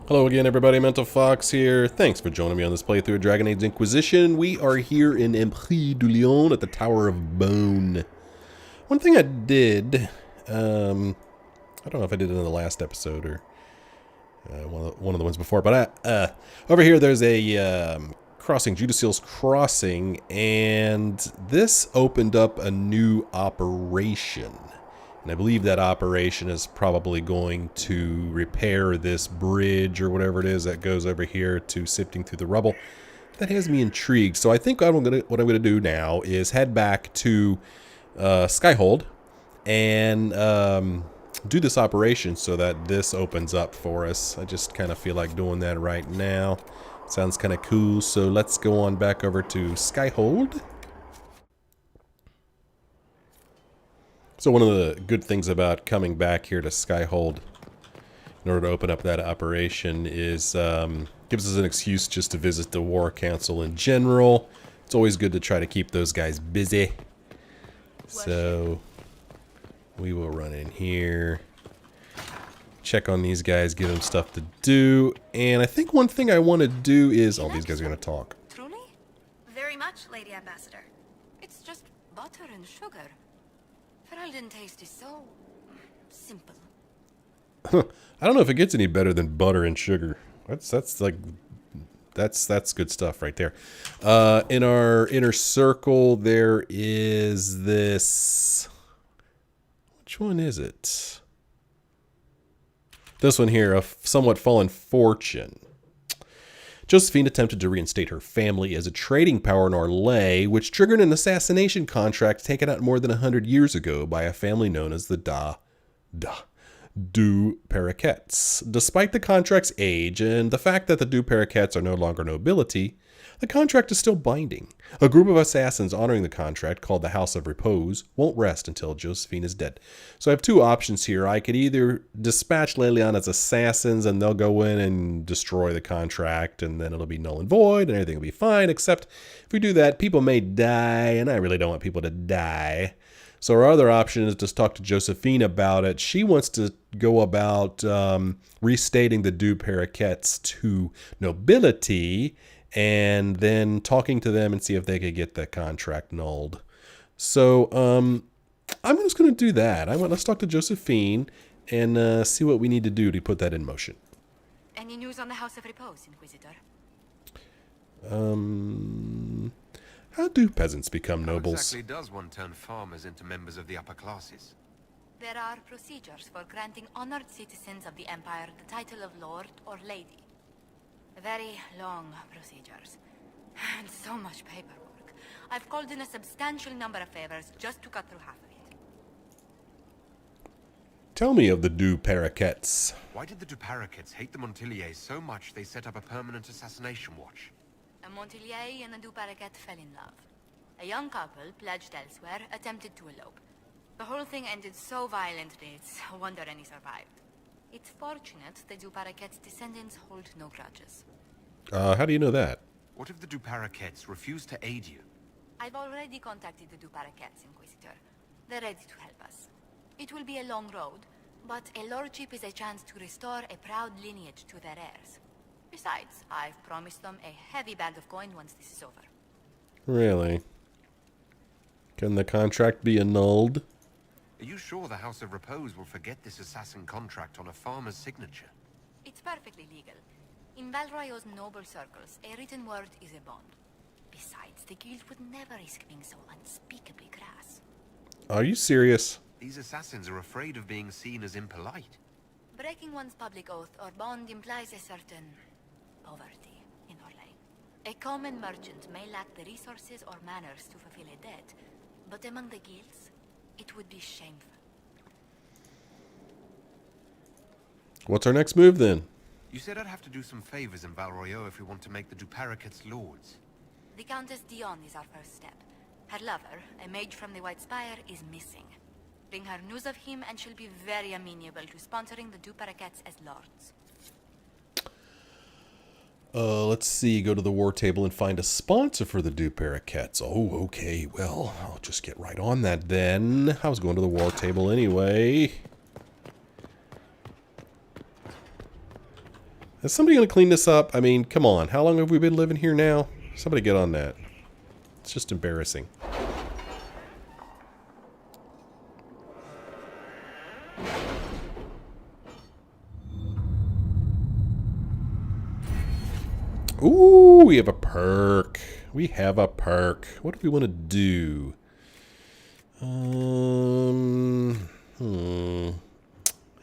Hello again, everybody. Mental Fox here. Thanks for joining me on this playthrough of Dragon Age Inquisition. We are here in Empire du Lion at the Tower of Bone. One thing I did, I don't know if I did it in the last episode or one of the ones before, but over here there's a crossing, Judicael's Crossing, and this opened up a new operation. And I believe that operation is probably going to repair this bridge or whatever it is that goes over here to sifting through the rubble. That has me intrigued. So I think what I'm going to do now is head back to Skyhold and do this operation so that this opens up for us. I just kind of feel like doing that right now. Sounds kind of cool. So let's go on back over to Skyhold. So one of the good things about coming back here to Skyhold in order to open up that operation is gives us an excuse just to visit the War Council in general. It's always good to try to keep those guys busy. So we will run in here, check on these guys, give them stuff to do. And I think one thing I want to do is... Oh, these guys are going to talk. Truly? Very much, Lady Ambassador. It's just butter and sugar. Ferelden taste is so... simple. I don't know if it gets any better than butter and sugar. That's good stuff right there. In our inner circle, there is this... Which one is it? This one here, a somewhat fallen fortune. Josephine attempted to reinstate her family as a trading power in Orlais, which triggered an assassination contract taken out more than 100 years ago by a family known as the Du Paraquets. Despite the contract's age and the fact that the Du Paraquets are no longer nobility, the contract is still binding. A group of assassins honoring the contract, called the House of Repose, won't rest until Josephine is dead. So I have two options here. I could either dispatch Leliana's assassins and they'll go in and destroy the contract and then it'll be null and void and everything will be fine, except if we do that, people may die, and I really don't want people to die. So our other option is to talk to Josephine about it. She wants to go about restating the Du Paraquets to nobility and then talking to them and see if they could get the contract nulled. So I'm just going to do that. Let's talk to Josephine and see what we need to do to put that in motion. Any news on the House of Repose, Inquisitor? How do peasants become How nobles? exactly does one turn farmers into members of the upper classes? There are procedures for granting honored citizens of the Empire the title of Lord or Lady. Very long procedures. And so much paperwork. I've called in a substantial number of favors just to cut through half of it. Tell me of the Du Paraquets. Why did the Du Paraquets hate the Montiliers so much they set up a permanent assassination watch? A Montilier and a Du Paraquet fell in love. A young couple, pledged elsewhere, attempted to elope. The whole thing ended so violently, it's a wonder any survived. It's fortunate the Du Paraquets' descendants hold no grudges. How do you know that? What if the Du Paraquets refuse to aid you? I've already contacted the Du Paraquets, Inquisitor. They're ready to help us. It will be a long road, but a lordship is a chance to restore a proud lineage to their heirs. Besides, I've promised them a heavy bag of coin once this is over. Really? Can the contract be annulled? Are you sure the House of Repose will forget this assassin contract on a farmer's signature? It's perfectly legal. In Val Royeaux's noble circles, a written word is a bond. Besides, the guild would never risk being so unspeakably crass. Are you serious? These assassins are afraid of being seen as impolite. Breaking one's public oath or bond implies a certain poverty in Orlais. A common merchant may lack the resources or manners to fulfill a debt, but among the guilds, it would be shameful. What's our next move then? You said I'd have to do some favors in Val Royeaux if we want to make the Du Paraquets lords. The Countess Dion is our first step. Her lover, a mage from the White Spire, is missing. Bring her news of him and she'll be very amenable to sponsoring the Du Paraquets as lords. Let's see. Go to the war table and find a sponsor for the Du Paraquets. Oh, okay. Well, I'll just get right on that then. I was going to the war table anyway. Is somebody going to clean this up? I mean, come on. How long have we been living here now? Somebody get on that. It's just embarrassing. Ooh, we have a perk. We have a perk. What do we want to do?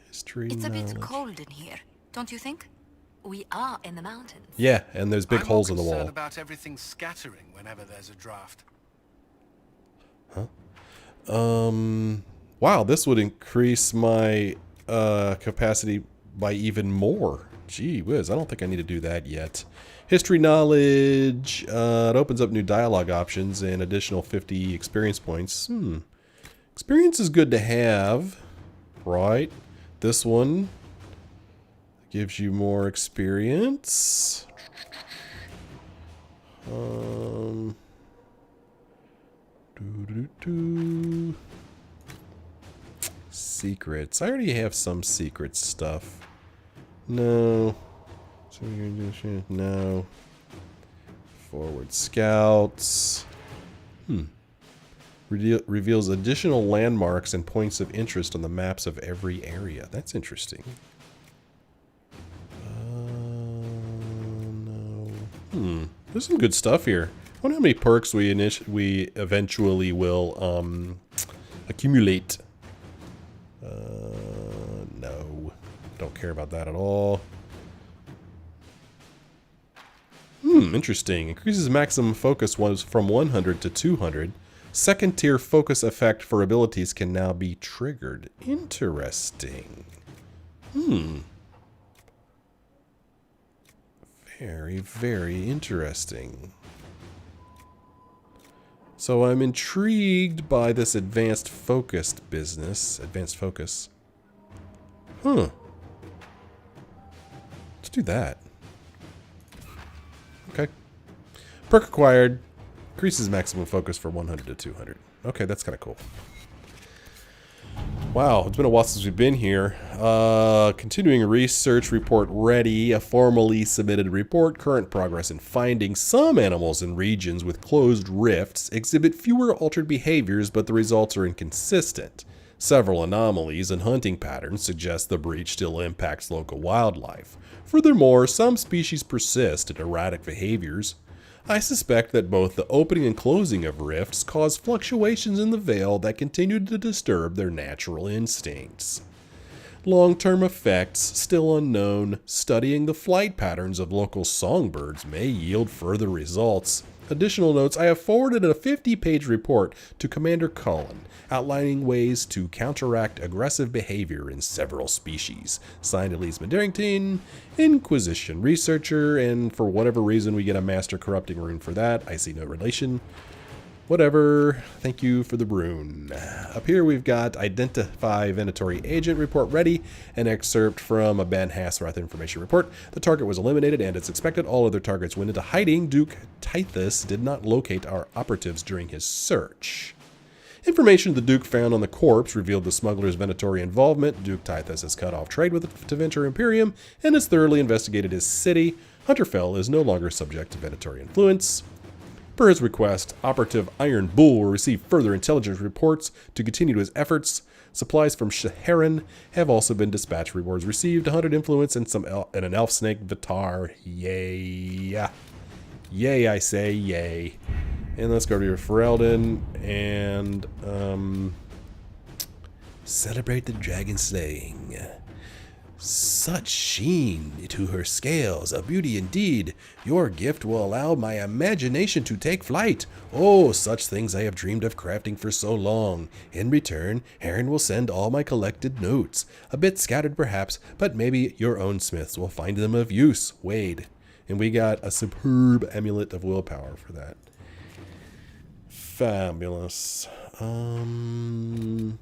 History It's a bit knowledge. cold in here, don't you think? We are in the mountains. Yeah, and there's big I'm holes in more the concerned wall. about everything scattering whenever there's a draft. Wow, this would increase my capacity by even more. Gee whiz, I don't think I need to do that yet. History knowledge. It opens up new dialogue options and additional 50 experience points. Experience is good to have, right? This one gives you more experience. Secrets. I already have some secret stuff. No. No. Forward scouts. Reveals additional landmarks and points of interest on the maps of every area. That's interesting. No. There's some good stuff here. I wonder how many perks we eventually will accumulate. No. Don't care about that at all. Interesting. Increases maximum focus was from 100 to 200. Second tier focus effect for abilities can now be triggered. Interesting. Very, very interesting. So I'm intrigued by this advanced focused business. Advanced focus. Let's do that. Okay. Perk acquired. Increases maximum focus for 100 to 200. Okay, that's kind of cool. Wow, it's been a while since we've been here. Continuing research report ready. A formally submitted report. Current progress in finding some animals in regions with closed rifts exhibit fewer altered behaviors, but the results are inconsistent. Several anomalies and hunting patterns suggest the breach still impacts local wildlife. Furthermore, some species persist in erratic behaviors. I suspect that both the opening and closing of rifts cause fluctuations in the veil that continue to disturb their natural instincts. Long-term effects still unknown. Studying the flight patterns of local songbirds may yield further results. Additional notes: I have forwarded a 50-page report to Commander Cullen, outlining ways to counteract aggressive behavior in several species. Signed, Elise Maderington, Inquisition researcher, and for whatever reason we get a Master Corrupting rune for that. I see no relation. Whatever. Thank you for the rune. Up here we've got Identify Venatori Agent report ready. An excerpt from a Ben Hassrath information report. The target was eliminated and, as expected, all other targets went into hiding. Duke Tyrdda did not locate our operatives during his search. Information the Duke found on the corpse revealed the smuggler's Venatori involvement. Duke Tyrdda has cut off trade with the Tevinter Imperium and has thoroughly investigated his city. Hunterfell is no longer subject to Venatori influence. Per his request, Operative Iron Bull will receive further intelligence reports to continue his efforts. Supplies from Shaharan have also been dispatched. Rewards received: 100 influence and an elf snake Vitar. Yay. Yay, I say, yay. And let's go to Ferelden and celebrate the Dragonslaying. Such sheen to her scales, a beauty indeed. Your gift will allow my imagination to take flight. Oh, such things I have dreamed of crafting for so long. In return, Aaron will send all my collected notes. A bit scattered perhaps, but maybe your own smiths will find them of use. Wade. And we got a superb amulet of willpower for that. Fabulous. Looking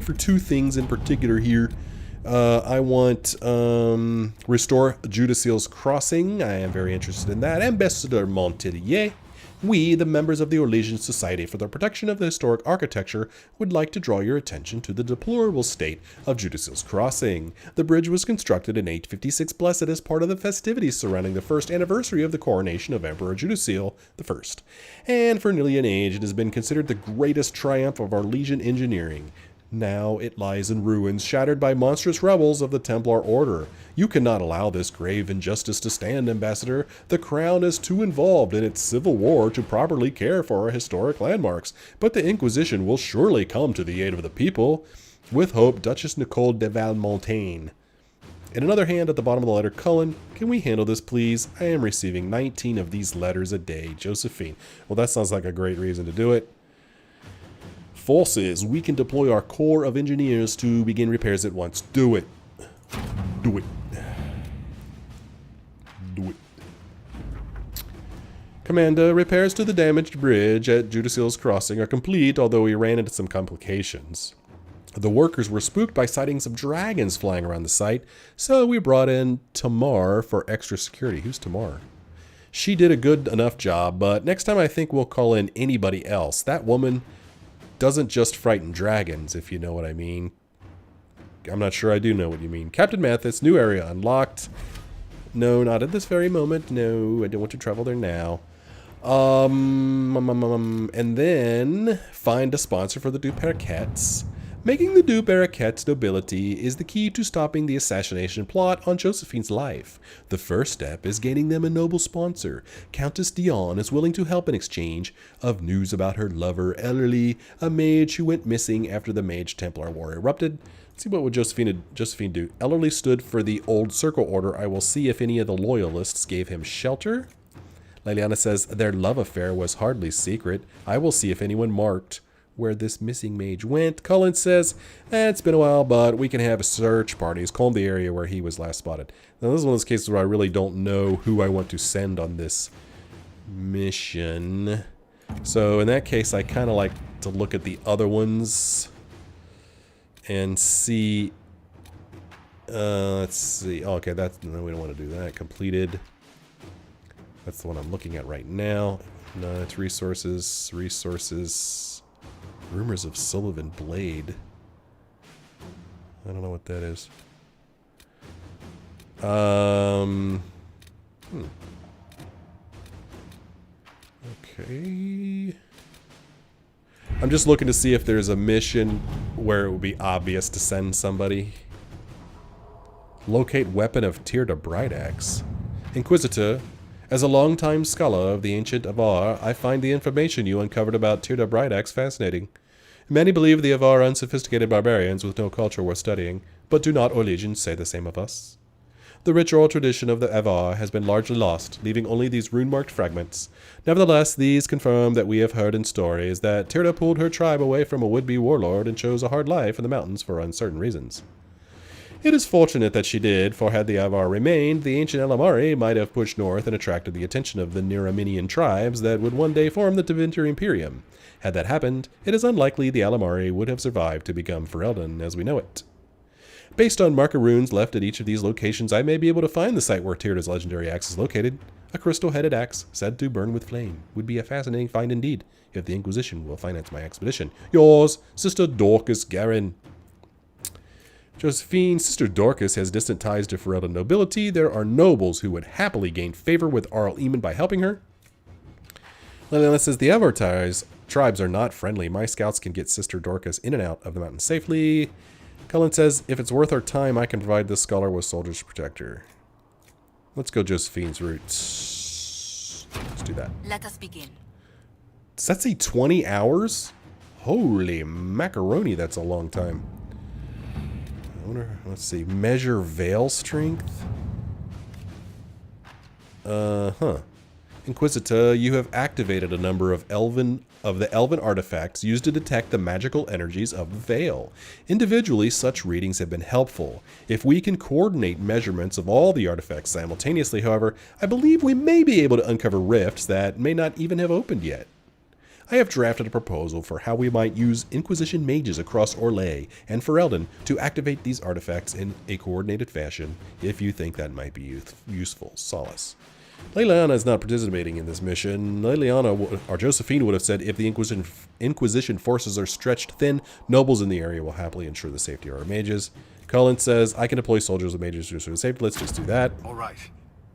for two things in particular here. I want restore Judicael's crossing. I am very interested in that. Ambassador Montelier. We, the members of the Orlesian Society for the Protection of the Historic Architecture, would like to draw your attention to the deplorable state of Judicael's Crossing. The bridge was constructed in 856 Blessed as part of the festivities surrounding the first anniversary of the coronation of Emperor Judicael I. And for nearly an age, it has been considered the greatest triumph of Orlesian engineering. Now it lies in ruins, shattered by monstrous rebels of the Templar Order. You cannot allow this grave injustice to stand, Ambassador. The Crown is too involved in its civil war to properly care for our historic landmarks, but the Inquisition will surely come to the aid of the people. With hope, Duchess Nicole de Valmontaigne. In another hand at the bottom of the letter, Cullen, can we handle this, please? I am receiving 19 of these letters a day. Josephine. Well, that sounds like a great reason to do it. Forces, we can deploy our corps of engineers to begin repairs at once. Do it. Do it. Do it. Commander, repairs to the damaged bridge at Judicael's Crossing are complete, although we ran into some complications. The workers were spooked by sightings of dragons flying around the site, so we brought in Tamar for extra security. Who's Tamar? She did a good enough job, but next time I think we'll call in anybody else. That woman doesn't just frighten dragons, if you know what I mean. I'm not sure I do know what you mean. Captain Mathis, new area unlocked. No, not at this very moment. No, I don't want to travel there now. And then find a sponsor for the Duperquettes. Making the Duperquettes nobility is the key to stopping the assassination plot on Josephine's life. The first step is gaining them a noble sponsor. Countess Dion is willing to help in exchange of news about her lover, Ellerly, a mage who went missing after the Mage Templar War erupted. Let's see what would Josephine do. Ellerly stood for the Old Circle Order. I will see if any of the Loyalists gave him shelter. Leliana says their love affair was hardly secret. I will see if anyone marked where this missing mage went. Cullen says, it's been a while, but we can have search parties. Comb the area where he was last spotted. Now, this is one of those cases where I really don't know who I want to send on this mission. So in that case, I kind of like to look at the other ones and see. Let's see. Oh, okay, no, we don't want to do that. Completed. That's the one I'm looking at right now. No, it's resources. Rumors of Sullivan Blade. I don't know what that is. Okay. I'm just looking to see if there's a mission where it would be obvious to send somebody. Locate weapon of Tyrdda Bright Axe. Inquisitor, as a longtime scholar of the ancient Avar, I find the information you uncovered about Tyrdda Bright Axe fascinating. Many believe the Avar are unsophisticated barbarians with no culture worth studying, but do not Orlesians say the same of us? The rich oral tradition of the Avar has been largely lost, leaving only these rune-marked fragments. Nevertheless, these confirm that we have heard in stories that Tyrdda pulled her tribe away from a would-be warlord and chose a hard life in the mountains for uncertain reasons. It is fortunate that she did, for had the Avar remained, the ancient Elamari might have pushed north and attracted the attention of the Neraminian tribes that would one day form the Tevinter Imperium. Had that happened, it is unlikely the Alamari would have survived to become Ferelden as we know it. Based on marker runes left at each of these locations, I may be able to find the site where Tyrdda's legendary axe is located. A crystal-headed axe, said to burn with flame, would be a fascinating find indeed, if the Inquisition will finance my expedition. Yours, Sister Dorcas Garin. Josephine, Sister Dorcas has distant ties to Ferelden nobility. There are nobles who would happily gain favor with Arl Eamon by helping her. Leliana says, the Avar tribes are not friendly. My scouts can get Sister Dorcas in and out of the mountain safely. Cullen says, if it's worth our time, I can provide this scholar with soldiers to protect her. Let's go Josephine's route. Let's do that. Let us begin. Does that say 20 hours? Holy macaroni, that's a long time. I wonder, let's see, measure veil strength? Inquisitor, you have activated a number of the elven artifacts used to detect the magical energies of the veil. Individually, such readings have been helpful. If we can coordinate measurements of all the artifacts simultaneously, however, I believe we may be able to uncover rifts that may not even have opened yet. I have drafted a proposal for how we might use Inquisition mages across Orlais and Ferelden to activate these artifacts in a coordinated fashion, if you think that might be useful. Solace. Leliana is not participating in this mission. Leliana, or Josephine, would have said if the Inquisition forces are stretched thin, nobles in the area will happily ensure the safety of our mages. Cullen says, I can deploy soldiers with mages to ensure safety. Let's just do that. All right.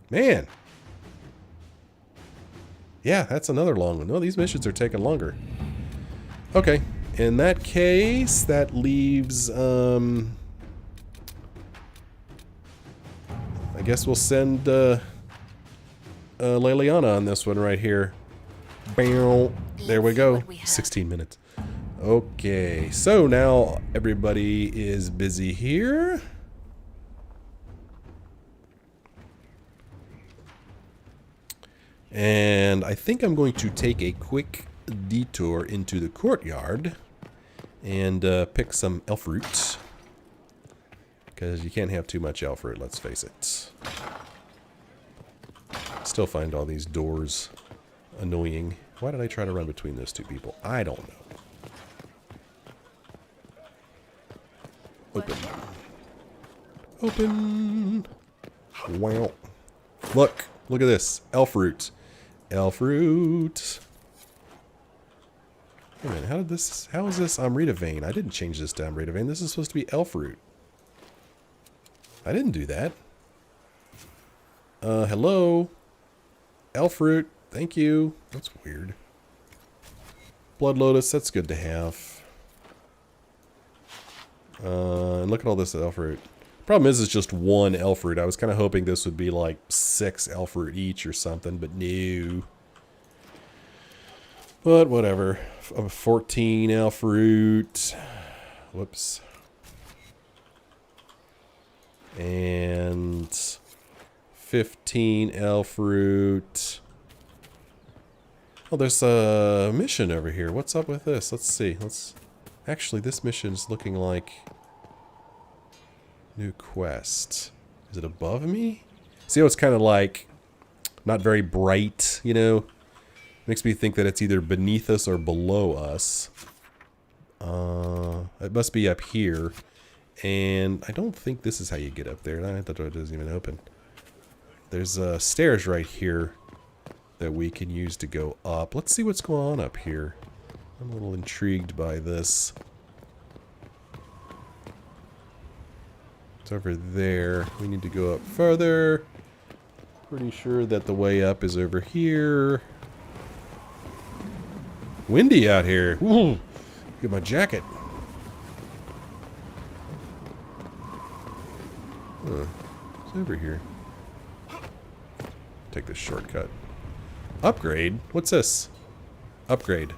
Man. Yeah, that's another long one. No, these missions are taking longer. Okay. In that case, that leaves, I guess we'll send, Leliana on this one right here. Bow. There we go. 16 minutes. Okay, so now everybody is busy here. And I think I'm going to take a quick detour into the courtyard and pick some Lfruit. Because you can't have too much Lfruit, let's face it. Still find all these doors annoying. Why did I try to run between those two people? I don't know. Open. Open. Wow. Look. Look at this. Lfruit. Lfruit. Wait a minute. How is this Amrita vein? I didn't change this to Amrita vein. This is supposed to be Lfruit. I didn't do that. Hello? Lfruit. Thank you. That's weird. Blood Lotus. That's good to have. And look at all this Lfruit. Problem is, it's just one Lfruit. I was kind of hoping this would be like 6 Lfruit each or something, but no. But whatever. 14 Lfruit. Whoops. And 15 Lfruit. Oh, there's a mission over here. What's up with this? Let's see. Actually, this mission's looking like new quest. Is it above me? See how it's kind of like not very bright, you know? Makes me think that it's either beneath us or below us. It must be up here. And I don't think this is how you get up there. The door doesn't even open. There's stairs right here that we can use to go up. Let's see what's going on up here. I'm a little intrigued by this. It's over there. We need to go up further. Pretty sure that the way up is over here. Windy out here. Ooh, get my jacket. It's over here. Take this shortcut. Upgrade? What's this? Upgrade.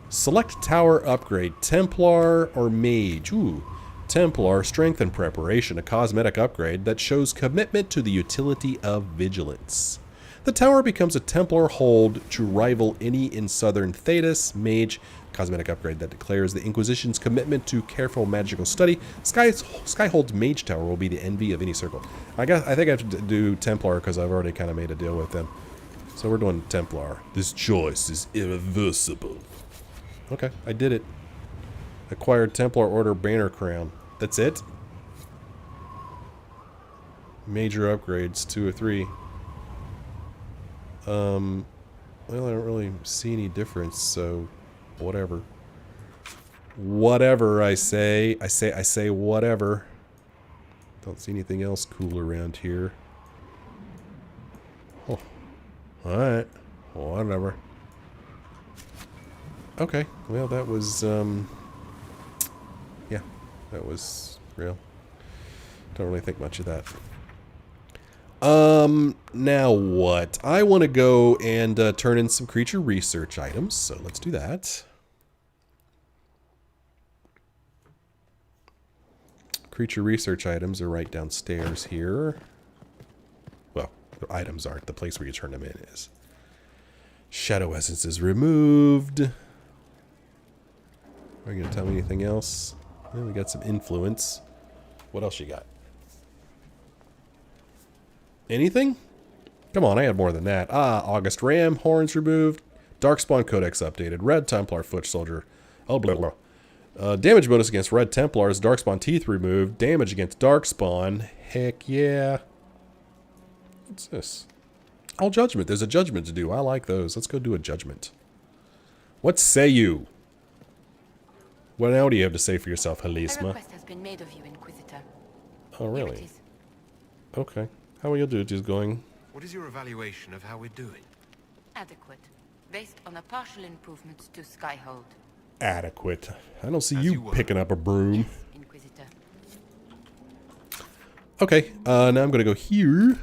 Select tower upgrade. Templar or Mage. Ooh. Templar, Strength and Preparation, a cosmetic upgrade that shows commitment to the utility of vigilance. The tower becomes a Templar hold to rival any in southern Thedas. Mage, cosmetic upgrade that declares the Inquisition's commitment to careful magical study. Skyhold's Mage Tower will be the envy of any circle. I think I have to do Templar because I've already kind of made a deal with them. So we're doing Templar. This choice is irreversible. Okay, I did it. Acquired Templar Order Banner Crown. That's it? Major upgrades, 2 or 3. Well, I don't really see any difference, so whatever. Whatever, I say. I say whatever. Don't see anything else cool around here. Oh. Alright. Whatever. Okay. Well, that was, yeah. That was real. Don't really think much of that. Now what? I want to go and turn in some creature research items, so let's do that. Creature research items are right downstairs here. Well, the items aren't. The place where you turn them in is. Shadow Essence is removed. Are you going to tell me anything else? Yeah, we got some influence. What else you got? Anything? Come on, I had more than that. Ah, August Ram, horns removed. Darkspawn Codex updated. Red Templar Foot Soldier. Oh, blah, blah. Damage bonus against Red Templars. Darkspawn Teeth removed. Damage against Darkspawn. Heck yeah. What's this? Oh, judgment. There's a judgment to do. I like those. Let's go do a judgment. What say you? What now do you have to say for yourself, A Helisma? request has been made of you, Inquisitor. Oh, Here it really? is. Okay. How are your duties going? What is your evaluation of how we're doing? Adequate. Based on the partial improvements to Skyhold. Adequate. I don't see As you you were. picking up a broom. Inquisitor. Okay, now I'm gonna go here.